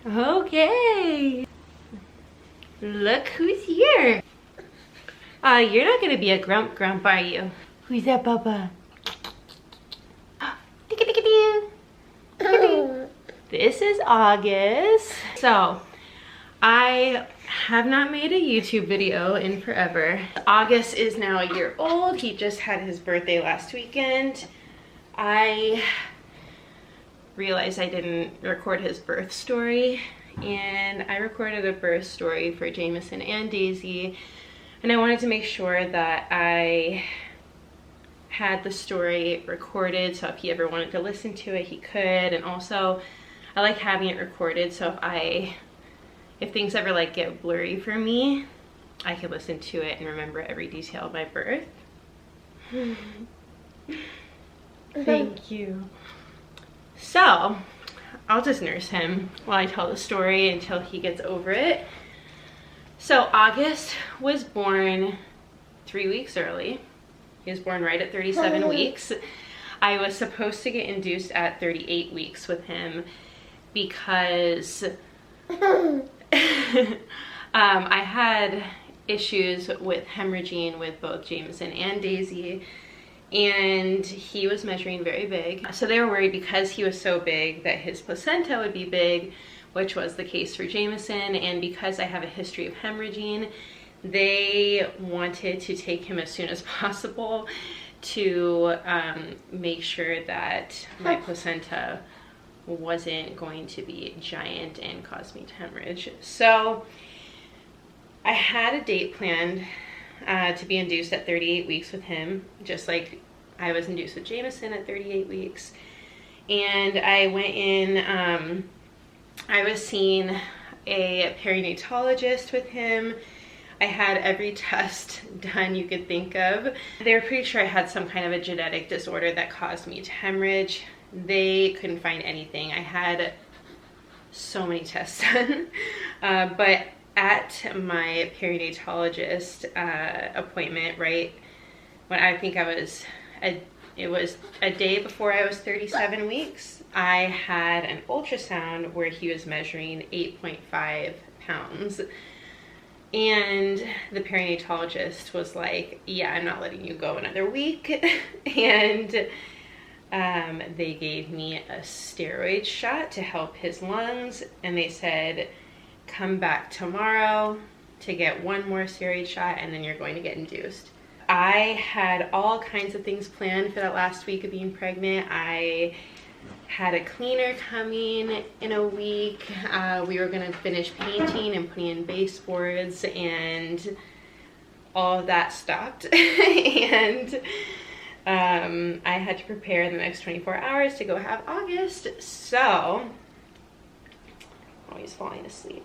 Okay. Look who's here. You're not gonna be a grump, are you? Who's that, Bubba? This is August. So, I have not made a YouTube video in forever. August is now a year old. He just had his birthday last weekend. I realized I didn't record his birth story, and I recorded a birth story for Jameson and Daisy, and I wanted to make sure that I had the story recorded so if he ever wanted to listen to it he could. And also I like having it recorded so if things ever like get blurry for me, I can listen to it and remember every detail of my birth. Thank you. So I'll just nurse him while I tell the story until he gets over it. So August was born 3 weeks early. He was born right at 37 weeks. I was supposed to get induced at 38 weeks with him because I had issues with hemorrhaging with both Jameson and Daisy, and he was measuring very big. So they were worried because he was so big that his placenta would be big, which was the case for Jameson, and because I have a history of hemorrhaging, they wanted to take him as soon as possible to make sure that my placenta wasn't going to be giant and cause me to hemorrhage. So I had a date planned to be induced at 38 weeks with him, just like I was induced with Jameson at 38 weeks. And I went in, I was seeing a perinatalogist with him. I had every test done you could think of. They were pretty sure I had some kind of a genetic disorder that caused me to hemorrhage. They couldn't find anything. I had so many tests done. But at my perinatalogist appointment, right, when I think it was a day before I was 37 weeks, I had an ultrasound where he was measuring 8.5 pounds. And the perinatalogist was like, yeah, I'm not letting you go another week. And they gave me a steroid shot to help his lungs. And they said, come back tomorrow to get one more steroid shot and then you're going to get induced. I had all kinds of things planned for that last week of being pregnant. I had a cleaner coming in a week. We were gonna finish painting and putting in baseboards, and all of that stopped. And I had to prepare the next 24 hours to go have August. So, oh, he's falling asleep.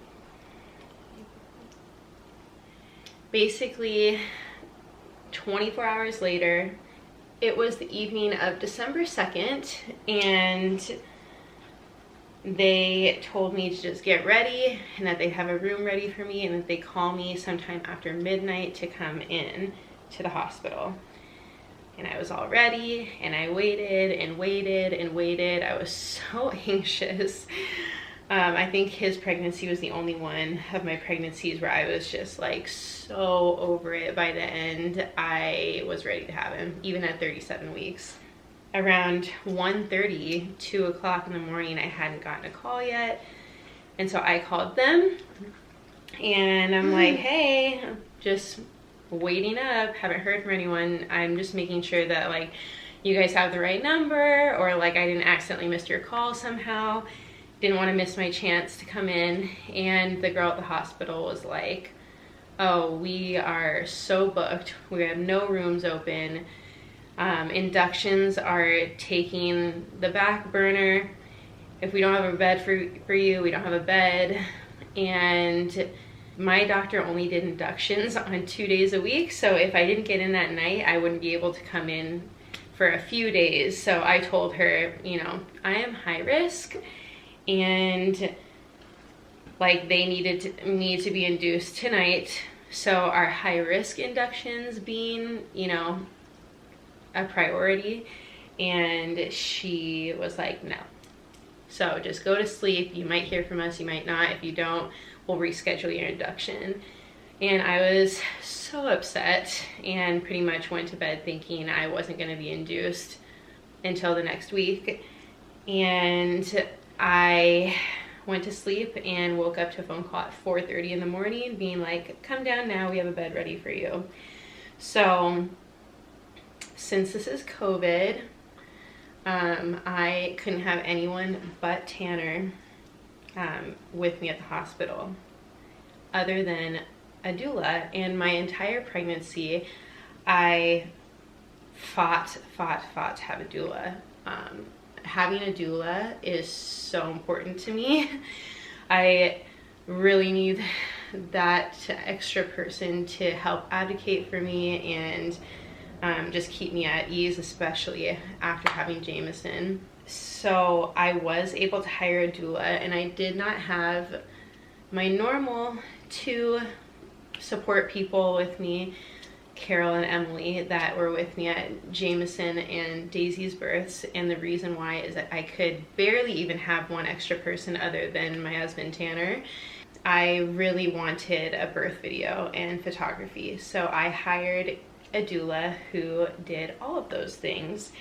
Basically, 24 hours later, it was the evening of December 2nd, and they told me to just get ready and that they'd have a room ready for me and that they call me sometime after midnight to come in to the hospital. And I was all ready, and I waited and waited and waited. I was so anxious. I think his pregnancy was the only one of my pregnancies where I was just like so over it. By the end, I was ready to have him, even at 37 weeks. Around 1:30, 2 o'clock in the morning, I hadn't gotten a call yet. And so I called them and I'm like, hey, I'm just waiting up, haven't heard from anyone. I'm just making sure that like you guys have the right number, or like I didn't accidentally miss your call somehow. Didn't want to miss my chance to come in. And the girl at the hospital was like, oh, we are so booked. We have no rooms open. Inductions are taking the back burner. If we don't have a bed for you, we don't have a bed. And my doctor only did inductions on 2 days a week. So if I didn't get in that night, I wouldn't be able to come in for a few days. So I told her, you know, I am high risk, and like they needed me to be induced tonight. So our high risk inductions being, you know, a priority. And she was like, no. So just go to sleep. You might hear from us, you might not. If you don't, we'll reschedule your induction. And I was so upset and pretty much went to bed thinking I wasn't going to be induced until the next week. And I went to sleep and woke up to a phone call at 4:30 in the morning being like, come down now, we have a bed ready for you. So since this is COVID, I couldn't have anyone but Tanner with me at the hospital other than a doula. And my entire pregnancy I fought to have a doula. Having a doula is so important to me. I really need that extra person to help advocate for me and just keep me at ease, especially after having Jameson. So I was able to hire a doula, and I did not have my normal 2 support people with me, Carol and Emily, that were with me at Jameson and Daisy's births. And the reason why is that I could barely even have one extra person other than my husband Tanner. I really wanted a birth video and photography, so I hired a doula who did all of those things,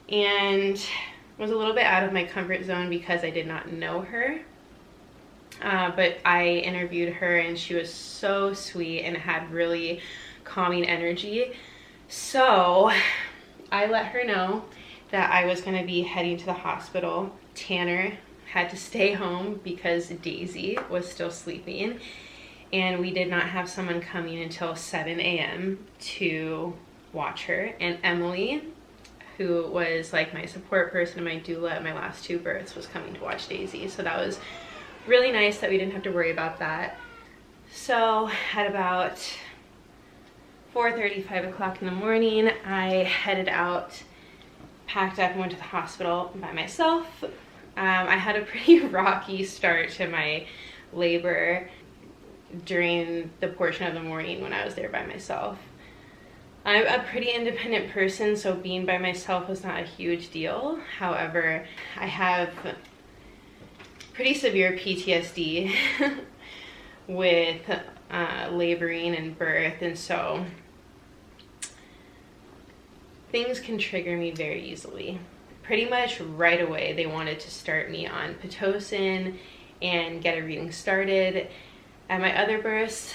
and was a little bit out of my comfort zone because I did not know her. But I interviewed her and she was so sweet and had really calming energy. So I let her know that I was going to be heading to the hospital. Tanner had to stay home because Daisy was still sleeping, and we did not have someone coming until 7 a.m. to watch her. And Emily, who was like my support person and my doula at my last 2 births, was coming to watch Daisy. So that was really nice that we didn't have to worry about that. So at about 4:30, 5 o'clock in the morning, I headed out, packed up, and went to the hospital by myself. I had a pretty rocky start to my labor during the portion of the morning when I was there by myself. I'm a pretty independent person, so being by myself was not a huge deal. However, I have pretty severe PTSD with laboring and birth, and so things can trigger me very easily. Pretty much right away they wanted to start me on Pitocin and get a reading started. At my other births,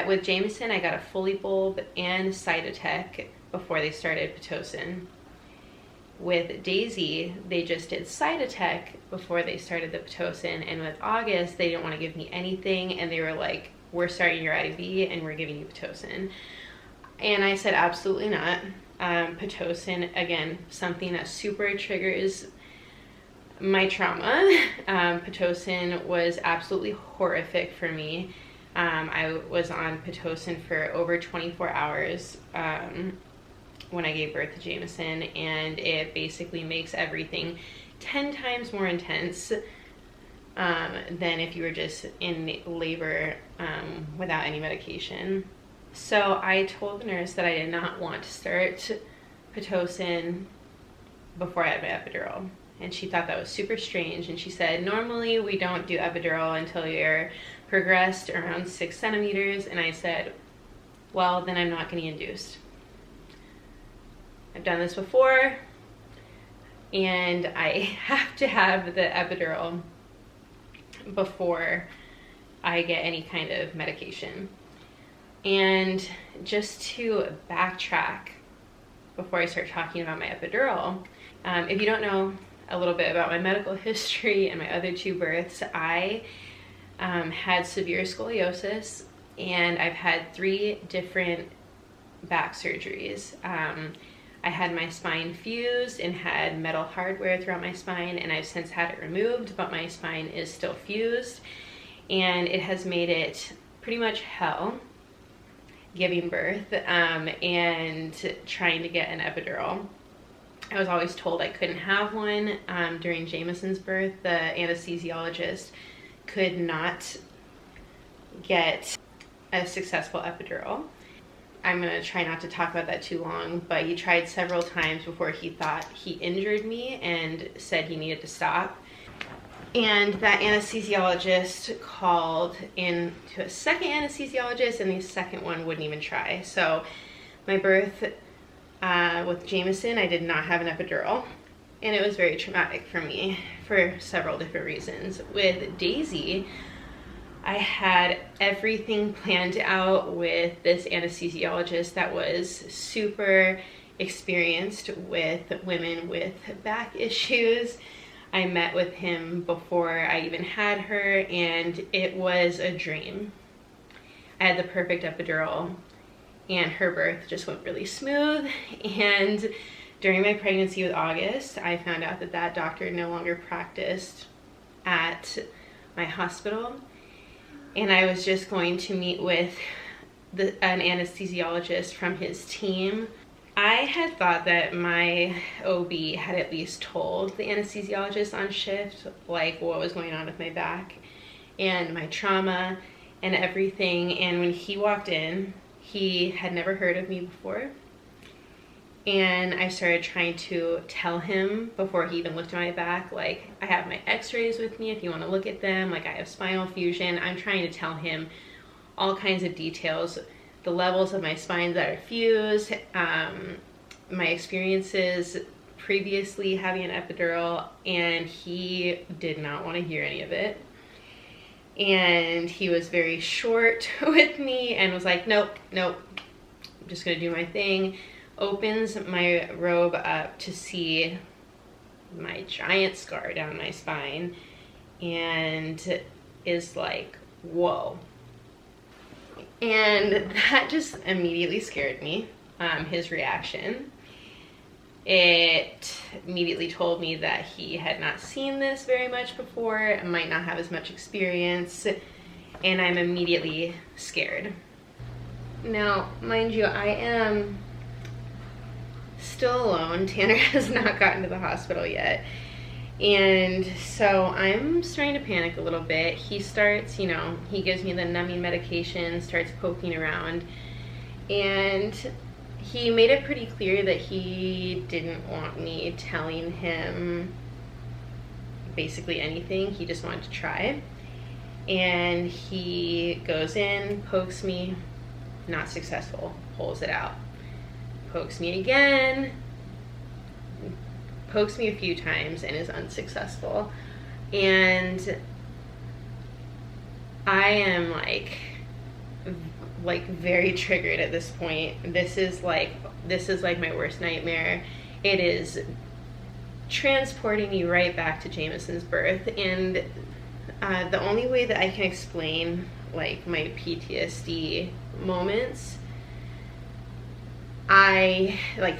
with Jameson, I got a Foley bulb and Cytotec before they started Pitocin. With Daisy, they just did Cytotec before they started the Pitocin, and with August, they didn't want to give me anything, and they were like, we're starting your IV and we're giving you Pitocin. And I said, absolutely not. Pitocin, again, something that super triggers my trauma. Pitocin was absolutely horrific for me. I was on Pitocin for over 24 hours when I gave birth to Jameson, and it basically makes everything 10 times more intense than if you were just in labor without any medication. So I told the nurse that I did not want to start Pitocin before I had my epidural. And she thought that was super strange. And she said, normally we don't do epidural until you're progressed around 6 centimeters. And I said, well, then I'm not getting induced. I've done this before, and I have to have the epidural before I get any kind of medication. And just to backtrack before I start talking about my epidural, if you don't know a little bit about my medical history and my other 2 births, I had severe scoliosis, and I've had 3 different back surgeries. I had my spine fused and had metal hardware throughout my spine, and I've since had it removed, but my spine is still fused, and it has made it pretty much hell giving birth and trying to get an epidural. I was always told I couldn't have one. During Jameson's birth, the anesthesiologist could not get a successful epidural. I'm gonna try not to talk about that too long, but he tried several times before he thought he injured me and said he needed to stop. And that anesthesiologist called in to a second anesthesiologist, and the second one wouldn't even try. So my birth with Jameson, I did not have an epidural, and it was very traumatic for me for several different reasons. With Daisy, I had everything planned out with this anesthesiologist that was super experienced with women with back issues. I met with him before I even had her, and it was a dream. I had the perfect epidural, and her birth just went really smooth. And during my pregnancy with August, I found out that that doctor no longer practiced at my hospital, and I was just going to meet with an anesthesiologist from his team. I had thought that my OB had at least told the anesthesiologist on shift like what was going on with my back and my trauma and everything. And when he walked in, he had never heard of me before. And I started trying to tell him before he even looked at my back, like, I have my x-rays with me if you want to look at them, like I have spinal fusion. I'm trying to tell him all kinds of details, the levels of my spines that are fused, my experiences previously having an epidural, and he did not want to hear any of it. And he was very short with me and was like, nope, I'm just gonna do my thing. Opens my robe up to see my giant scar down my spine and is like, whoa. And that just immediately scared me, his reaction. It immediately told me that he had not seen this very much before, might not have as much experience, and I'm immediately scared. Now, mind you, I am still alone. Tanner has not gotten to the hospital yet. And so I'm starting to panic a little bit. He starts, he gives me the numbing medication, starts poking around, and he made it pretty clear that he didn't want me telling him basically anything. He just wanted to try. And he goes in, pokes me, not successful, pulls it out. Pokes me again, pokes me a few times and is unsuccessful. And I am like very triggered at this point. This is like my worst nightmare. It is transporting me right back to Jameson's birth. And the only way that I can explain like my PTSD moments,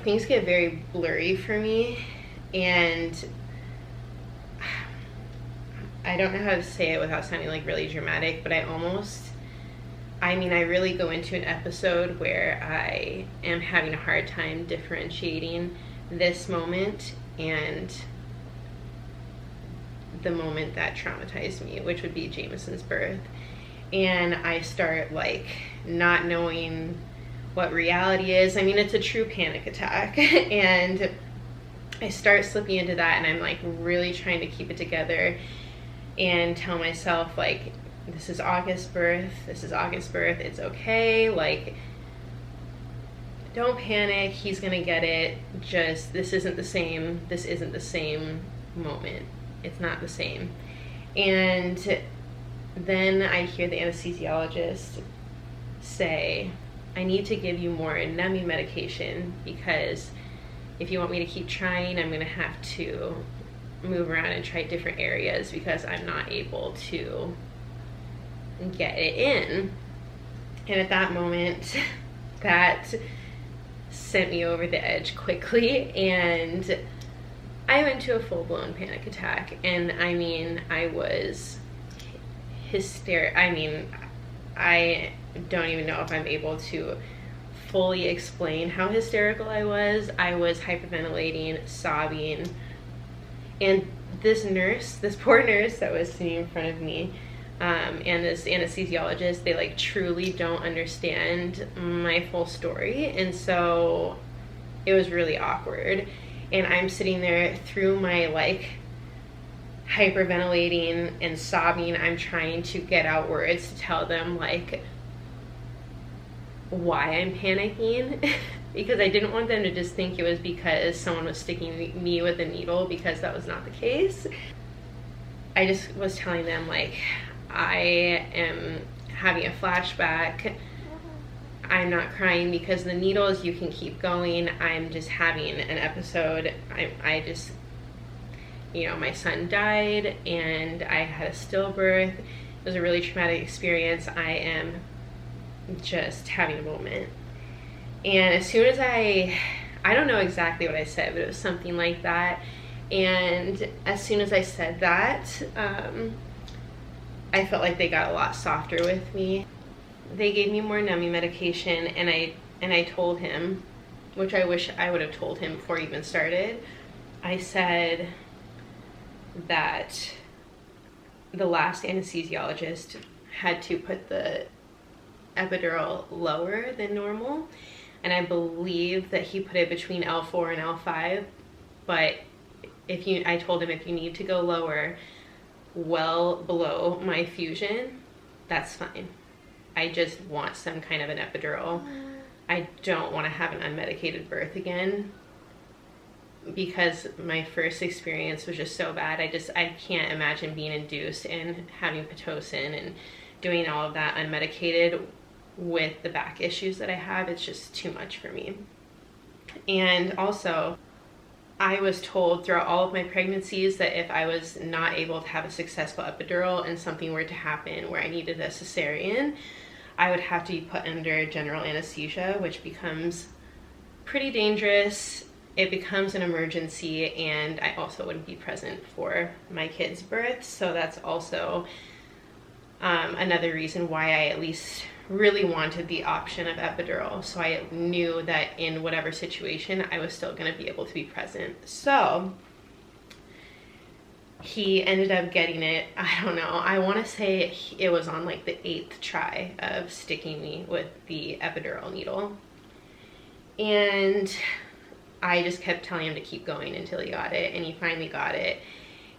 things get very blurry for me, and I don't know how to say it without sounding like really dramatic, but I really go into an episode where I am having a hard time differentiating this moment and the moment that traumatized me, which would be Jameson's birth. And I start like not knowing what reality is. I mean, it's a true panic attack. And I start slipping into that, and I'm like really trying to keep it together and tell myself like, this is August's birth, it's okay, like, don't panic, he's gonna get it, just this isn't the same moment, it's not the same. And then I hear the anesthesiologist say, I need to give you more numbing medication, because if you want me to keep trying, I'm gonna have to move around and try different areas because I'm not able to get it in. And at that moment, that sent me over the edge quickly, and I went into a full-blown panic attack. And I mean, I was hysterical. I mean, I don't even know if I'm able to fully explain how hysterical I was. I was hyperventilating, sobbing, and this poor nurse that was sitting in front of me, and this anesthesiologist, they like truly don't understand my full story, and so it was really awkward. And I'm sitting there through my like hyperventilating and sobbing. I'm trying to get out words to tell them like why I'm panicking because I didn't want them to just think it was because someone was sticking me with a needle, because that was not the case. I just was telling them like I am having a flashback. I'm not crying because the needles, you can keep going. I'm just having an episode. I just, you know, my son died and I had a stillbirth. It was a really traumatic experience. I am just having a moment. And as soon as I don't know exactly what I said, but it was something like that. And as soon as I said that, I felt like they got a lot softer with me. They gave me more numbing medication, and I told him, which I wish I would have told him before he even started. I said that the last anesthesiologist had to put the epidural lower than normal, and I believe that he put it between L4 and L5, but I told him if you need to go lower, well below my fusion, that's fine. I just want some kind of an epidural. I don't want to have an unmedicated birth again because my first experience was just so bad. I can't imagine being induced and having Pitocin and doing all of that unmedicated with the back issues that I have. It's just too much for me. And also, I was told throughout all of my pregnancies that if I was not able to have a successful epidural and something were to happen where I needed a cesarean, I would have to be put under general anesthesia, which becomes pretty dangerous. It becomes an emergency, and I also wouldn't be present for my kid's birth. So that's also another reason why I at least really wanted the option of epidural. So I knew that in whatever situation, I was still going to be able to be present. So he ended up getting it, I don't know, I want to say it was on like the 8th try of sticking me with the epidural needle. And I just kept telling him to keep going until he got it, and he finally got it.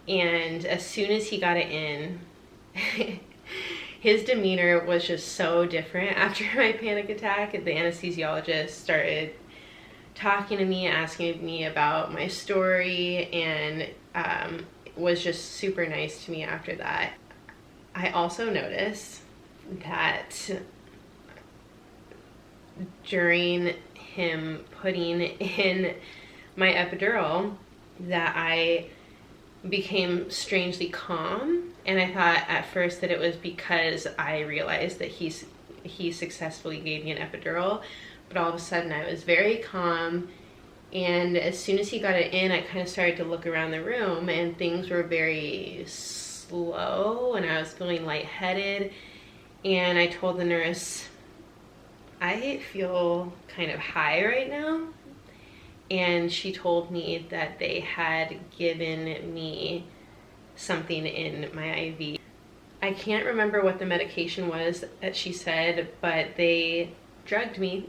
And as soon as he got it in, his demeanor was just so different after my panic attack. The anesthesiologist started talking to me, asking me about my story, and was just super nice to me after that. I also noticed that during him putting in my epidural that I became strangely calm, and I thought at first that it was because I realized that he successfully gave me an epidural, but all of a sudden I was very calm. And as soon as he got it in, I kind of started to look around the room, and things were very slow, and I was feeling lightheaded. And I told the nurse, I feel kind of high right now. And she told me that they had given me something in my IV. I can't remember what the medication was that she said, but they drugged me.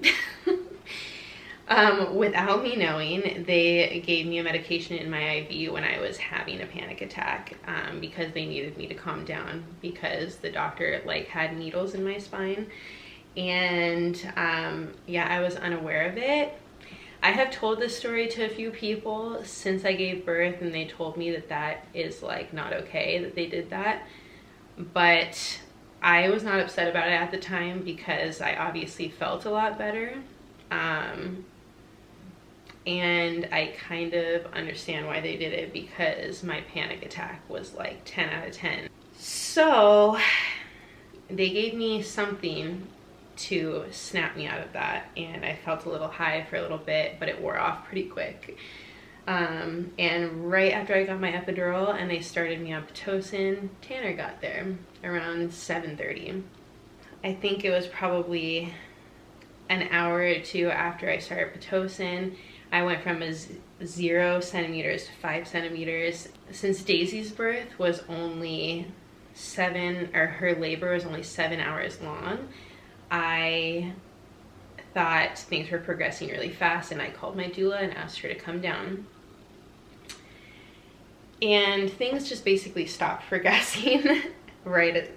Without me knowing. They gave me a medication in my IV when I was having a panic attack, because they needed me to calm down, because the doctor like had needles in my spine. And yeah, I was unaware of it. I have told this story to a few people since I gave birth, and they told me that that is like not okay that they did that. But I was not upset about it at the time because I obviously felt a lot better. And I kind of understand why they did it, because my panic attack was like 10 out of 10. So they gave me something to snap me out of that, and I felt a little high for a little bit, but it wore off pretty quick. And right after I got my epidural and they started me on Pitocin, Tanner got there around 7:30. I think it was probably an hour or two after I started Pitocin. I went from 0 centimeters to 5 centimeters. Since Daisy's birth was only her labor was only 7 hours long, I thought things were progressing really fast, and I called my doula and asked her to come down. And things just basically stopped progressing right at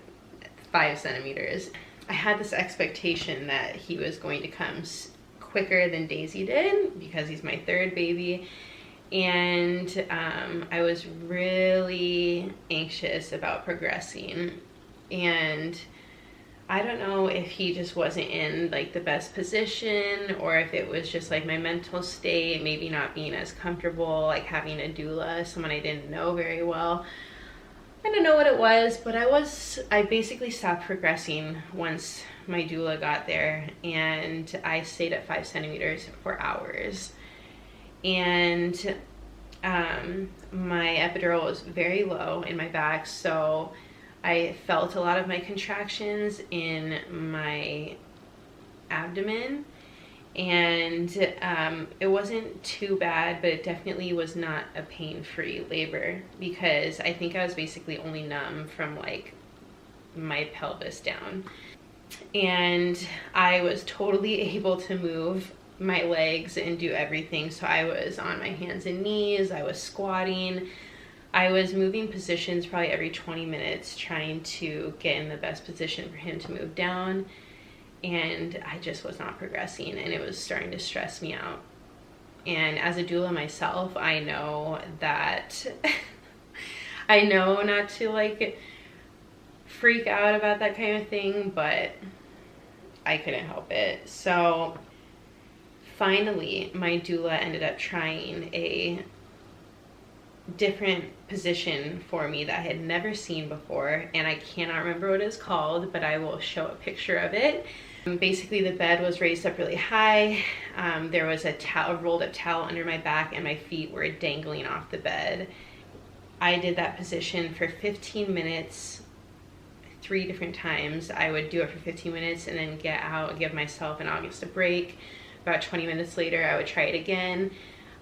5 centimeters. I had this expectation that he was going to come quicker than Daisy did because he's my third baby. And I was really anxious about progressing. And I don't know if he just wasn't in like the best position, or if it was just like my mental state, maybe not being as comfortable, like having a doula, someone I didn't know very well. I don't know what it was, but I basically stopped progressing once my doula got there, and I stayed at 5 centimeters for hours. And my epidural was very low in my back, so I felt a lot of my contractions in my abdomen, and it wasn't too bad, but it definitely was not a pain-free labor because I think I was basically only numb from like my pelvis down. And I was totally able to move my legs and do everything. So I was on my hands and knees, I was squatting, I was moving positions probably every 20 minutes trying to get in the best position for him to move down, and I just was not progressing, and it was starting to stress me out. And as a doula myself, I know that I know not to like freak out about that kind of thing, but I couldn't help it. So finally, my doula ended up trying a different position for me that I had never seen before, and I cannot remember what it's called, but I will show a picture of it. Basically, the bed was raised up really high. There was a rolled up towel under my back, and my feet were dangling off the bed. I did that position for 15 minutes, 3 different times. I would do it for 15 minutes and then get out, give myself and August a break. About 20 minutes later, I would try it again.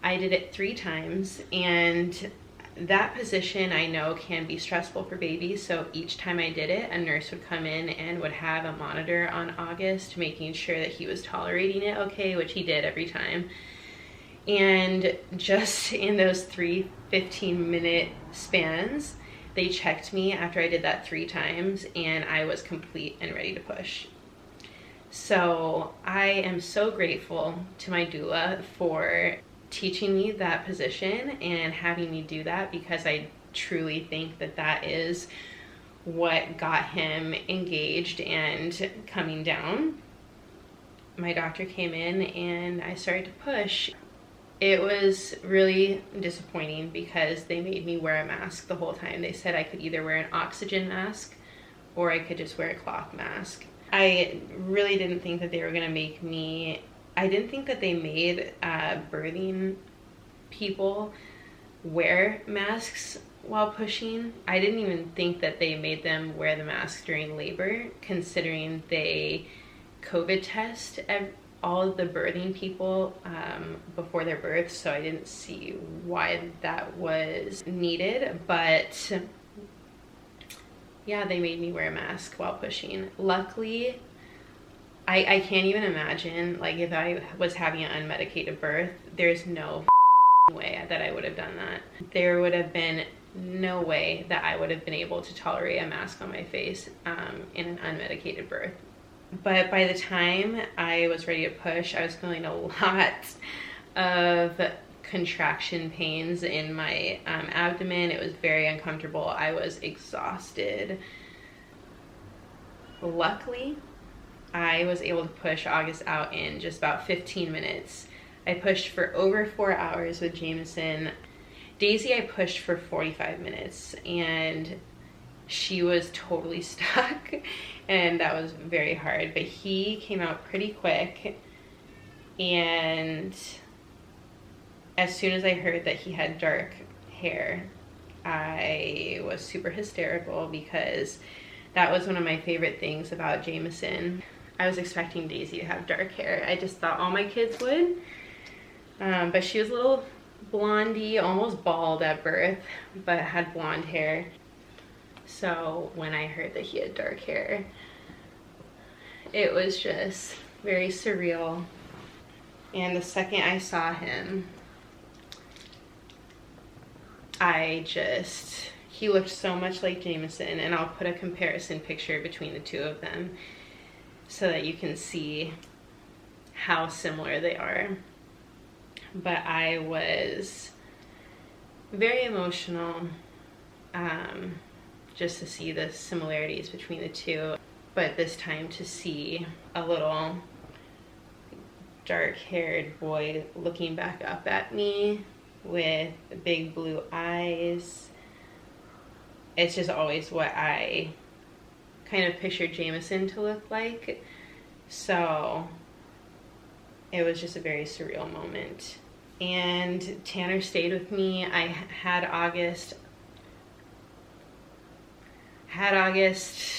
I did it 3 times, and that position I know can be stressful for babies, so each time I did it, a nurse would come in and would have a monitor on August, making sure that he was tolerating it okay, which he did every time. And just in those 3 15-minute spans, they checked me after I did that 3 times, and I was complete and ready to push. So I am so grateful to my doula for teaching me that position and having me do that, because I truly think that that is what got him engaged and coming down. My doctor came in and I started to push. It was really disappointing because they made me wear a mask the whole time. They said I could either wear an oxygen mask or I could just wear a cloth mask. I really didn't think that they were gonna make me, I didn't think that they made birthing people wear masks while pushing. I didn't even think that they made them wear the mask during labor, considering they COVID test all of the birthing people before their birth, so I didn't see why that was needed. But yeah, they made me wear a mask while pushing. Luckily, I can't even imagine, like, if I was having an unmedicated birth, there's no way that I would have done that. There would have been no way that I would have been able to tolerate a mask on my face in an unmedicated birth. But by the time I was ready to push, I was feeling a lot of contraction pains in my abdomen. It was very uncomfortable. I was exhausted. Luckily, I was able to push August out in just about 15 minutes. I pushed for over 4 hours with Jameson. Daisy, I pushed for 45 minutes, and she was totally stuck, and that was very hard. But he came out pretty quick, and as soon as I heard that he had dark hair, I was super hysterical, because that was one of my favorite things about Jameson. I was expecting Daisy to have dark hair. I just thought all my kids would. But she was a little blondie, almost bald at birth, but had blonde hair. So when I heard that he had dark hair, it was just very surreal. And the second I saw him, he looked so much like Jameson, and I'll put a comparison picture between the two of them so that you can see how similar they are. But I was very emotional just to see the similarities between the two, but this time to see a little dark-haired boy looking back up at me with big blue eyes. It's just always what I kind of pictured Jameson to look like. So it was just a very surreal moment. And Tanner stayed with me. I had August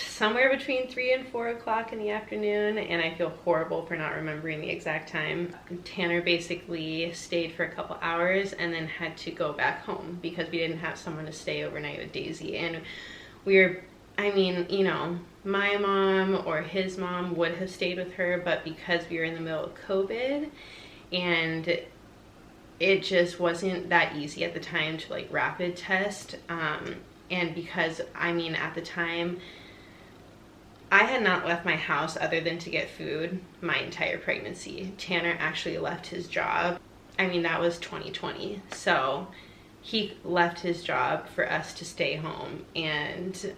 somewhere between 3 and 4 o'clock in the afternoon, and I feel horrible for not remembering the exact time. Tanner basically stayed for a couple hours and then had to go back home because we didn't have someone to stay overnight with Daisy. And I mean, you know, my mom or his mom would have stayed with her, but because we were in the middle of COVID and it just wasn't that easy at the time to like rapid test, and because, I mean, at the time, I had not left my house other than to get food my entire pregnancy. Tanner actually left his job. I mean, that was 2020. So he left his job for us to stay home and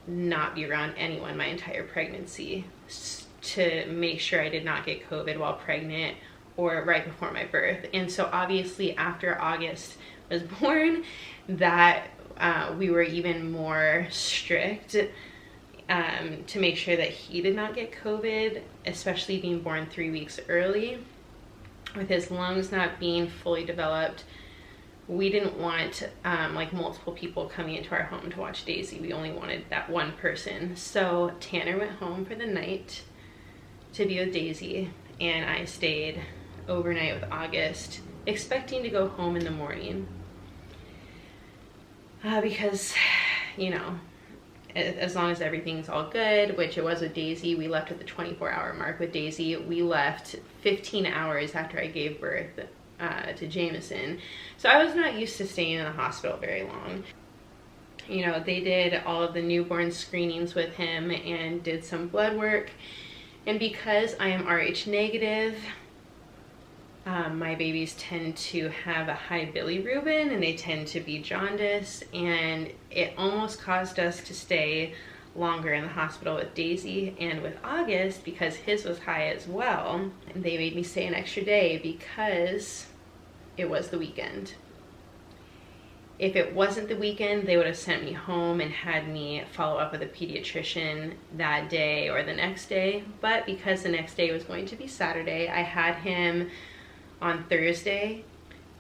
not be around anyone my entire pregnancy to make sure I did not get COVID while pregnant or right before my birth. And so obviously after August was born, that we were even more strict to make sure that he did not get COVID, especially being born 3 weeks early. With his lungs not being fully developed, we didn't want like multiple people coming into our home to watch Daisy. We only wanted that one person. So Tanner went home for the night to be with Daisy, and I stayed overnight with August, expecting to go home in the morning. Because, you know, as long as everything's all good, which it was with Daisy, we left at the 24-hour mark with Daisy. We left 15 hours after I gave birth to Jameson. So I was not used to staying in the hospital very long. You know, they did all of the newborn screenings with him and did some blood work. And because I am Rh negative, my babies tend to have a high bilirubin and they tend to be jaundiced, and it almost caused us to stay longer in the hospital with Daisy. And with August, because his was high as well, they made me stay an extra day because it was the weekend. If it wasn't the weekend, they would have sent me home and had me follow up with a pediatrician that day or the next day. But because the next day was going to be Saturday, I had him on Thursday,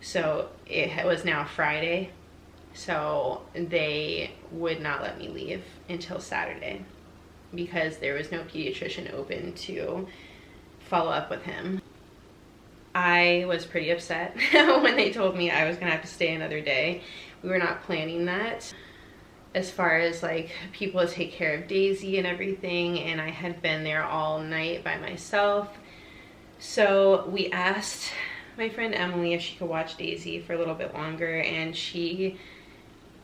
so it was now Friday, so they would not let me leave until Saturday because there was no pediatrician open to follow up with him. I was pretty upset when they told me I was gonna have to stay another day. We were not planning that as far as like people to take care of Daisy and everything, and I had been there all night by myself. So we asked my friend Emily if she could watch Daisy for a little bit longer, and she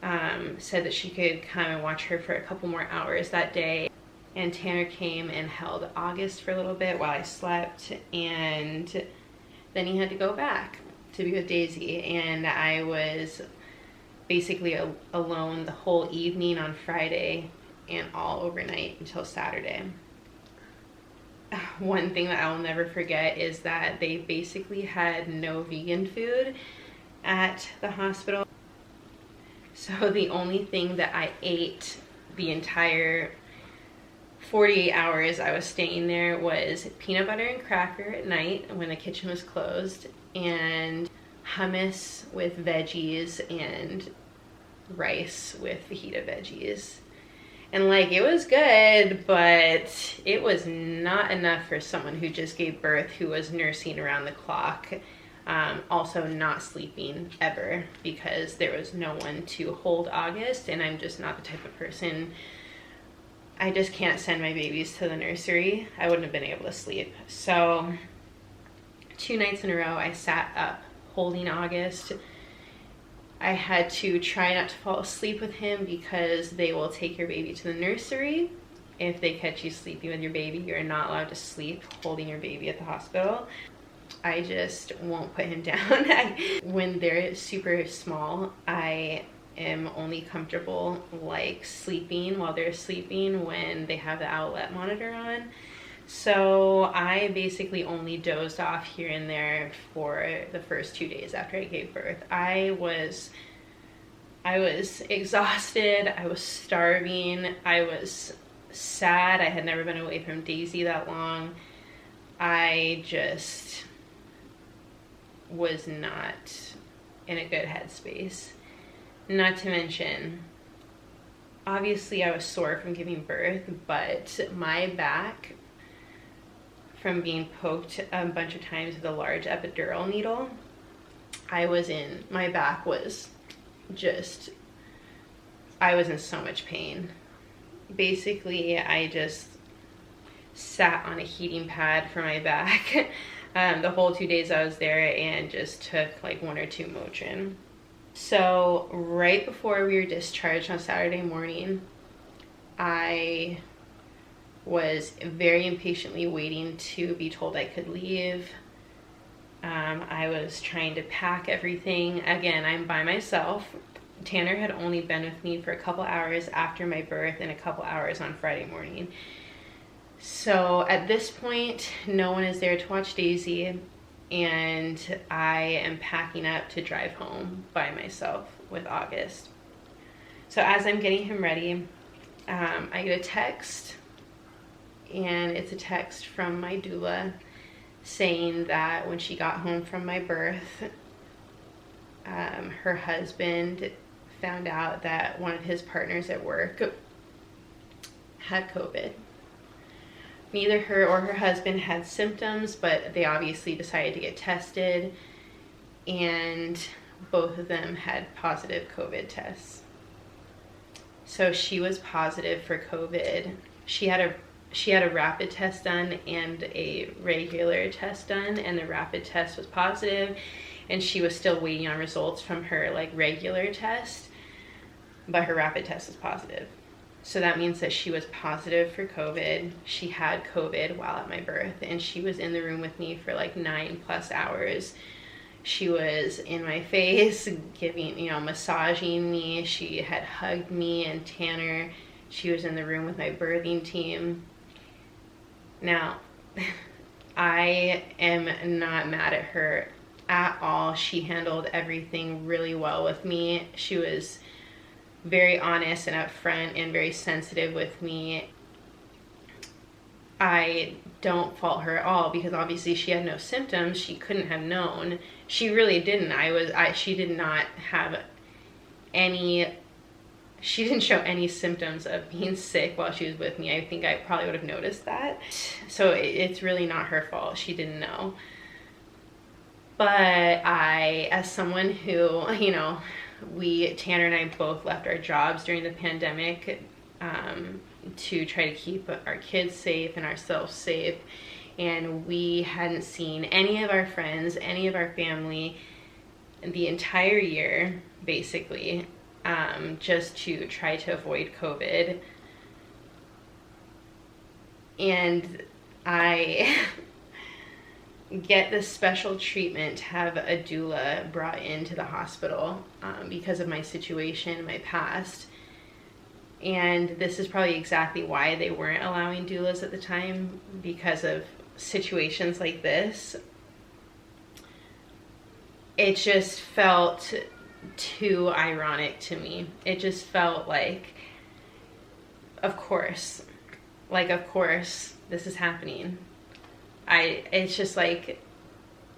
said that she could come and watch her for a couple more hours that day. And Tanner came and held August for a little bit while I slept, and then he had to go back to be with Daisy, and I was basically alone the whole evening on Friday and all overnight until Saturday. One thing that I'll never forget is that they basically had no vegan food at the hospital. So the only thing that I ate the entire 48 hours I was staying there was peanut butter and cracker at night when the kitchen was closed, and hummus with veggies and rice with fajita veggies. And like, it was good, but it was not enough for someone who just gave birth, who was nursing around the clock, also not sleeping ever because there was no one to hold August, and I'm just not the type of person. I just can't send my babies to the nursery. I wouldn't have been able to sleep. So 2 nights in a row I sat up holding August, I had to try not to fall asleep with him because they will take your baby to the nursery. If they catch you sleeping with your baby, you're not allowed to sleep holding your baby at the hospital. I just won't put him down. When they're super small, I am only comfortable like sleeping while they're sleeping when they have the outlet monitor on. So I basically only dozed off here and there for the first 2 days after I gave birth. I was exhausted, I was starving, I was sad. I had never been away from Daisy that long. I just was not in a good headspace. Not to mention, obviously I was sore from giving birth, but my back, from being poked a bunch of times with a large epidural needle, my back was just, I was in so much pain. Basically, I just sat on a heating pad for my back the whole 2 days I was there, and just took like 1 or 2 Motrin. So right before we were discharged on Saturday morning, I was very impatiently waiting to be told I could leave. I was trying to pack everything. Again, I'm by myself. Tanner had only been with me for a couple hours after my birth and a couple hours on Friday morning. So at this point, no one is there to watch Daisy, and I am packing up to drive home by myself with August. So as I'm getting him ready, I get a text, and it's a text from my doula saying that when she got home from my birth, her husband found out that one of his partners at work had COVID. Neither her or her husband had symptoms, but they obviously decided to get tested, and both of them had positive COVID tests. So she was positive for COVID. She had a rapid test done and a regular test done, and the rapid test was positive, and she was still waiting on results from her like regular test, but her rapid test was positive. So that means that she was positive for COVID. She had COVID while at my birth, and she was in the room with me for like 9+ hours. She was in my face, giving, massaging me. She had hugged me and Tanner. She was in the room with my birthing team. Now, I am not mad at her at all. She handled everything really well with me. She was very honest and upfront and very sensitive with me. I don't fault her at all, because obviously she had no symptoms. She couldn't have known. She really didn't. She did not have she didn't show any symptoms of being sick while she was with me. I think I probably would have noticed that. So it's really not her fault. She didn't know. But I, as someone who, Tanner and I both left our jobs during the pandemic to try to keep our kids safe and ourselves safe. And we hadn't seen any of our friends, any of our family the entire year, basically, just to try to avoid COVID. And I get this special treatment to have a doula brought into the hospital because of my situation, my past. And this is probably exactly why they weren't allowing doulas at the time, because of situations like this. It just felt too ironic to me. It just felt like, of course this is happening. It's just like,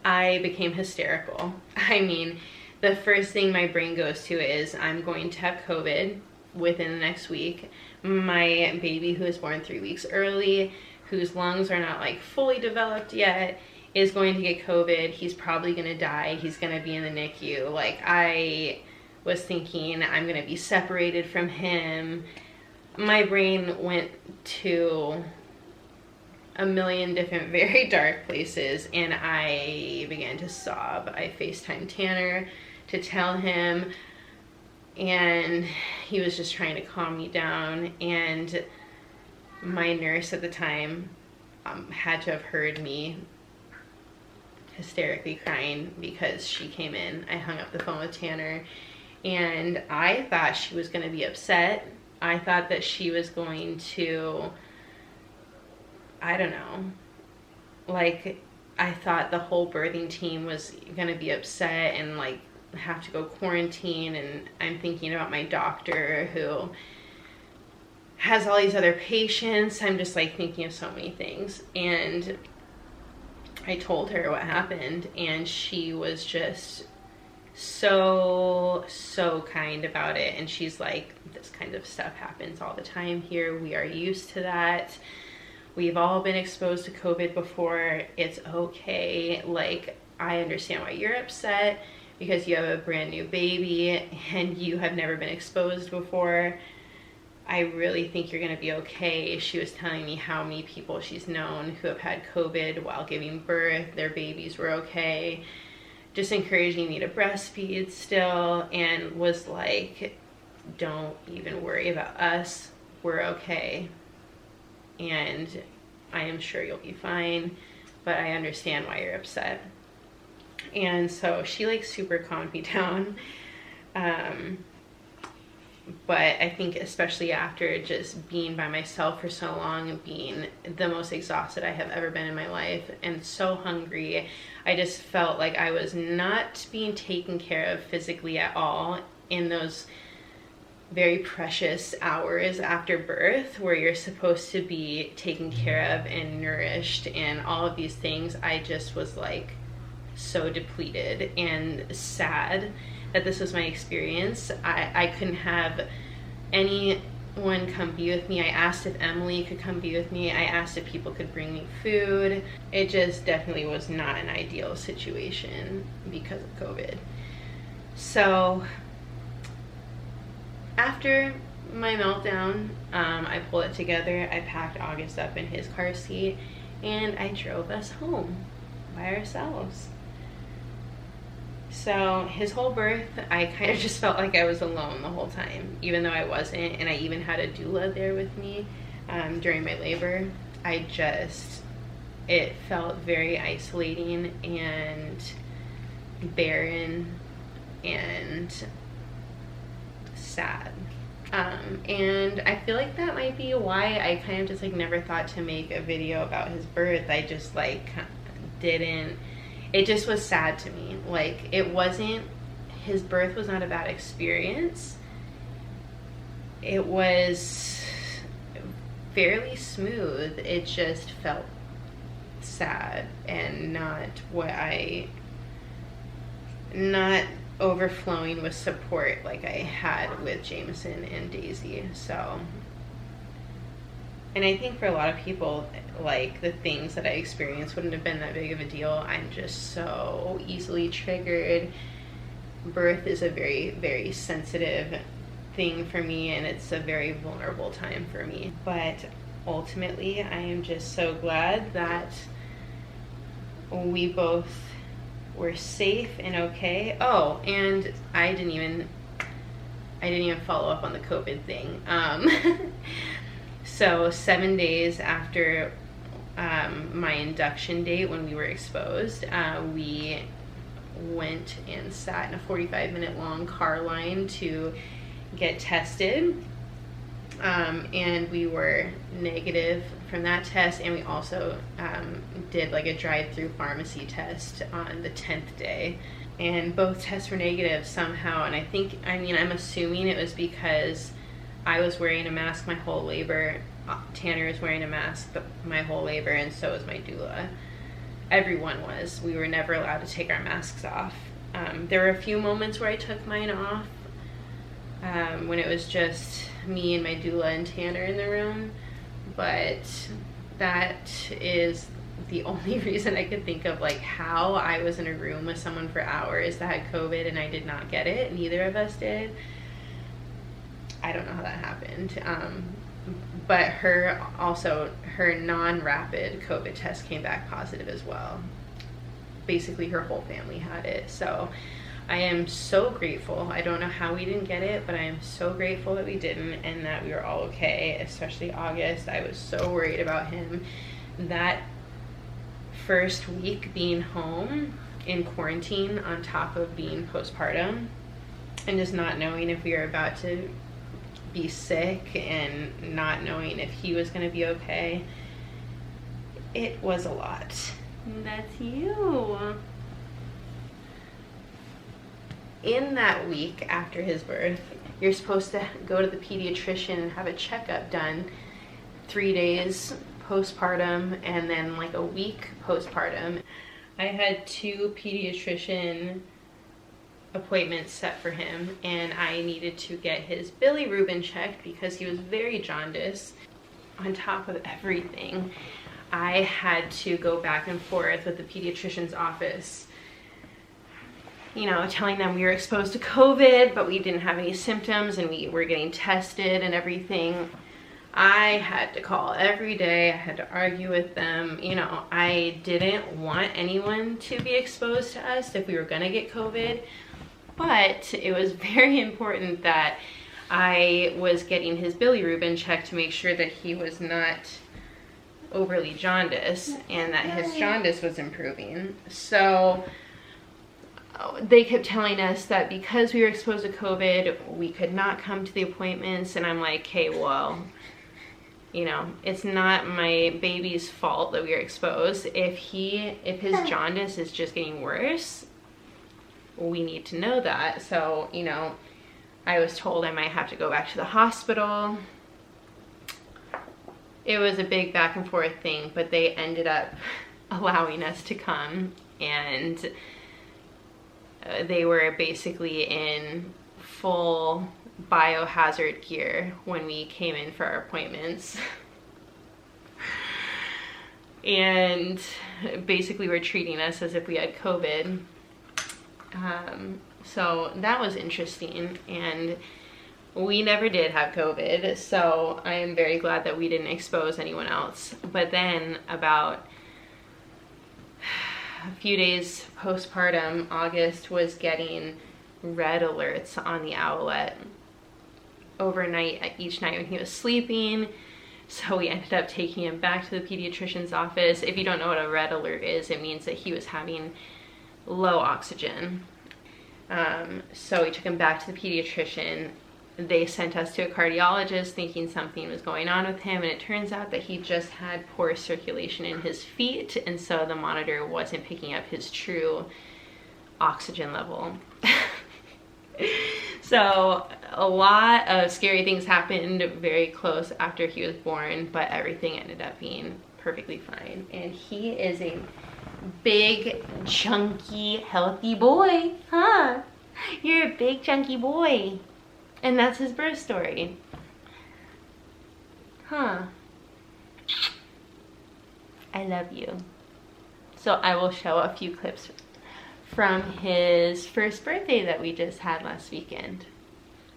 I became hysterical. I mean, the first thing my brain goes to is I'm going to have COVID within the next week. My baby, who was born 3 weeks early, whose lungs are not like fully developed yet, is going to get COVID. He's probably gonna die. He's gonna be in the NICU. Like, I was thinking I'm gonna be separated from him. My brain went to a million different very dark places, and I began to sob. I FaceTimed Tanner to tell him and he was just trying to calm me down. And my nurse at the time had to have heard me hysterically crying because she came in. I hung up the phone with Tanner, and I thought she was going to be upset. I thought that she was going to, I don't know, like, I thought the whole birthing team was going to be upset and like have to go quarantine. And I'm thinking about my doctor who has all these other patients. I'm just like thinking of so many things. And I told her what happened, and she was just so kind about it. And she's like, this kind of stuff happens all the time here. We are used to that. We've all been exposed to COVID before. It's okay. Like, I understand why you're upset because you have a brand new baby and you have never been exposed before. I really think you're gonna be okay. She was telling me how many people she's known who have had COVID while giving birth. Their babies were okay. Just encouraging me to breastfeed still, and was like, don't even worry about us. We're okay. And I am sure you'll be fine, but I understand why you're upset. And so she like super calmed me down. But I think especially after just being by myself for so long and being the most exhausted I have ever been in my life and so hungry, I just felt like I was not being taken care of physically at all in those very precious hours after birth where you're supposed to be taken care of and nourished and all of these things. I just was like so depleted and sad that this was my experience. I couldn't have anyone come be with me. I asked if Emily could come be with me. I asked if people could bring me food. It just definitely was not an ideal situation because of COVID. So after my meltdown, I pulled it together. I packed August up in his car seat and I drove us home by ourselves. So his whole birth, I kind of just felt like I was alone the whole time, even though I wasn't. And I even had a doula there with me during my labor. It felt very isolating and barren and sad. And I feel like that might be why I kind of just like never thought to make a video about his birth. I just like didn't. It just was sad to me. Like, it wasn't, his birth was not a bad experience. It was fairly smooth. It just felt sad and not overflowing with support like I had with Jameson and Daisy. So, and I think for a lot of people, like, the things that I experienced wouldn't have been that big of a deal. I'm just so easily triggered. Birth is a very, very sensitive thing for me, and it's a very vulnerable time for me. But ultimately, I am just so glad that we both were safe and okay. Oh, and I didn't even follow up on the COVID thing. So 7 days after my induction date when we were exposed, we went and sat in a 45-minute long car line to get tested. And we were negative from that test, and we also did like a drive-through pharmacy test on the 10th day. And both tests were negative somehow, and I'm assuming it was because I was wearing a mask my whole labor, Tanner was wearing a mask my whole labor, and so was my doula. Everyone was. We were never allowed to take our masks off. There were a few moments where I took mine off, when it was just me and my doula and Tanner in the room, but that is the only reason I could think of, like, how I was in a room with someone for hours that had COVID and I did not get it. Neither of us did. I don't know how that happened. But her non-rapid COVID test came back positive as well. Basically her whole family had it. So I am so grateful. I don't know how we didn't get it, but I am so grateful that we didn't and that we were all okay, especially August. I was so worried about him. That first week being home in quarantine on top of being postpartum and just not knowing if we were about to be sick and not knowing if he was going to be okay, it was a lot. That's you. In that week after his birth, you're supposed to go to the pediatrician and have a checkup done 3 days postpartum and then like a week postpartum. I had 2 pediatrician appointments set for him, and I needed to get his bilirubin checked because he was very jaundiced. On top of everything, I had to go back and forth with the pediatrician's office, you know, telling them we were exposed to COVID, but we didn't have any symptoms and we were getting tested and everything. I had to call every day. I had to argue with them. You know, I didn't want anyone to be exposed to us if we were gonna get COVID, but it was very important that I was getting his bilirubin checked to make sure that he was not overly jaundiced and that his jaundice was improving. So they kept telling us that because we were exposed to COVID, we could not come to the appointments, and I'm like, hey, well, you know, it's not my baby's fault that we were exposed. If his jaundice is just getting worse, we need to know that. So, you know, I was told I might have to go back to the hospital. It was a big back and forth thing, but they ended up allowing us to come, and they were basically in full biohazard gear when we came in for our appointments. And basically were treating us as if we had COVID. So that was interesting, and we never did have COVID, so I am very glad that we didn't expose anyone else. But then about a few days postpartum, August was getting red alerts on the owlet overnight, each night when he was sleeping. So we ended up taking him back to the pediatrician's office. If you don't know what a red alert is, it means that he was having low oxygen. So we took him back to the pediatrician. They sent us to a cardiologist thinking something was going on with him, and it turns out that he just had poor circulation in his feet, and so the monitor wasn't picking up his true oxygen level. So a lot of scary things happened very close after he was born, but everything ended up being perfectly fine. And he is a big, chunky, healthy boy, huh? You're a big, chunky boy. And that's his birth story. Huh. I love you. So I will show a few clips from his first birthday that we just had last weekend.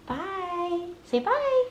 Bye. Say bye.